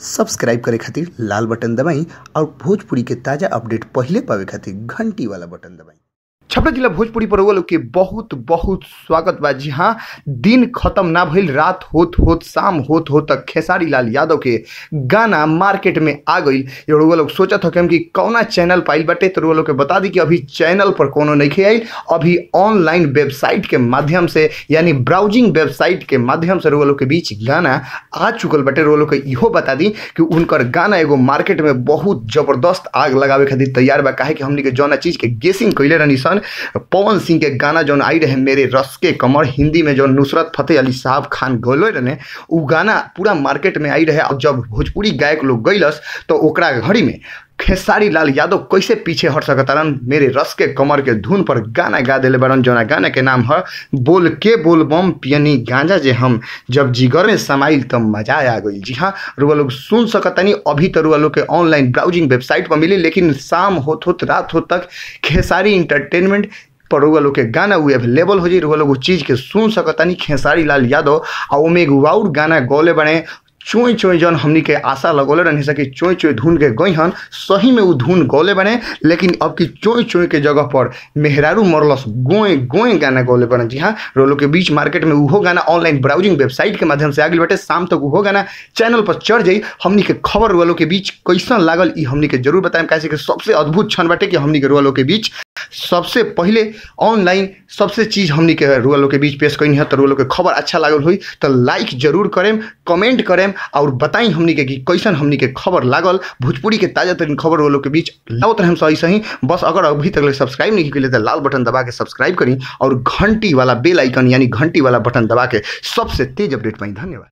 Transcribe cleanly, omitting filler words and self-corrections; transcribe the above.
Subscribe करे खातिर लाल button दबाई और भोजपुरी के ताजा अपडेट पहले पावे खातिर घंटी वाला बटन दबाई। छपरा जिला भोजपुरी पर लोग के बहुत बहुत स्वागत बा। जी हाँ, दिन खत्म ना भइल, रात होत शाम होत तक खेसारी लाल यादव के गाना मार्केट में आ गई। रउआ लोग सोचत हो कि कौना चैनल पाइल बाटे, तो रउआ लोग के बता दी कि अभी चैनल पर कोनो नहीं आइल, अभी ऑनलाइन वेबसाइट के माध्यम से यानी ब्राउजिंग वेबसाइट के माध्यम से रउआ लोग के बीच गाना आ चुकल बाटे। रउआ लोग के इहो बता दी कि उनकर गाना एगो मार्केट में बहुत जबरदस्त आग लगावे खातिर तैयार बा। काहे कि हमनी के जौना चीज के गेसिंग कइले रहनी सन, पवन सिंह के गाना जौन आई रहे मेरे रस के कमर, हिंदी में जो नुसरत फतेह अली साहब खान गौले रहे, उ गाना पूरा मार्केट में आई रहे। और जब भोजपुरी गायक लोग गईलस तो ओकरा घड़ी में खेसारी लाल यादव कैसे पीछे हट सकतारन, मेरे रस के कमर के धुन पर गाना गा दिले बड़न। जौना गाना के नाम है बोल के बोलबम पियनी गांजा जे हम, जब जिगर में समाइल तब मजा आ गई। जी हाँ, रुआ लोग सुन सकतानी। अभी तो रुआ लोग के ऑनलाइन ब्राउजिंग वेबसाइट पर मिली, लेकिन शाम होत रात होत तक खेसारी इंटरटेनमेंट पर रुआ लोग के गाना वो अवेलेबल हो जाए। रुआ लोग उस चीज के सुन सकतानी। खेसारी लाल यादव आ ओमे एगो और गाना गौले बने चोई चोई, जौन हमनी के आशा लगौले रहनी सके चोई चोई धुन के गई हन, सही में वो धुन गौले बने। लेकिन अब की चोई चोई के जगह पर मेहरारू मरलस गोए गोए गाना गौले बने। जी हाँ, रोलो के बीच मार्केट में उहो गाना ऑनलाइन ब्राउजिंग वेबसाइट के माध्यम से आ गई बाटे। शाम तक उहो गाना चैनल पर चढ़ जाई। हमनी के खबर रोलो के बीच कैसन लागल ई हमनी के जरूर बताएं। कैसे कि सबसे अद्भुत क्षण बाटे कि हमनी के रोलो के बीच सबसे पहले ऑनलाइन सबसे चीज हमनी के रुआ लोग के बीच पेश करी है। तो रुआ लोग के खबर अच्छा लागल हुई तो लाइक जरूर करें, कमेंट करें और बताई हमनी के कि कैसन हमनी के खबर लागल। भोजपुरी के ताजा तरीन खबर रुआ लोग के बीच लाओ हम सही। बस अगर अभी तक सब्सक्राइब नहीं किए तो लाल बटन दबा के सब्सक्राइब करी और घंटी वाला बेल आइकन यानी घंटी वाला बटन दबा के सबसे तेज अपडेट पाई। धन्यवाद।